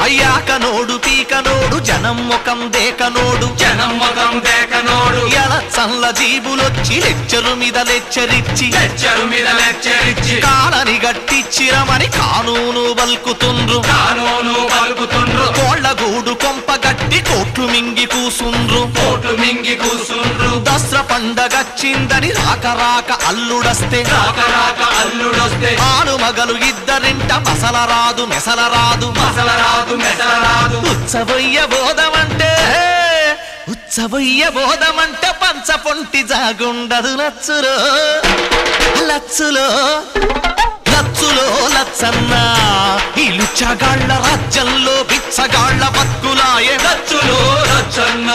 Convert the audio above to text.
అయ్యాకనోడు పీకనోడు జనం ముఖం దేకనోడు ఎల చల్ల జీబులొచ్చి లెచ్చరు మీద లెచ్చరిచ్చి కాలని గట్టిచ్చిరమని కానూను బల్కుతుండ్రు కోళ్ల గూడు కొంప గట్టి కోట్లు మింగి కూసుండ్రు దసరా పండగచ్చిందని రాక రాక అల్లుడొస్తే ఆను మగలు ఇద్దరింట మసలరాదు మెసలరాదు ఉత్సవయ్య బోధమంటే పంచ పొంటి జాగుండదు లచ్చులో లచ్చన్న ఈ లుచ్చగాళ్ల రాజ్యంలో బిచ్చగాళ్ల బతుకులాయే లచ్చులో లచ్చన్న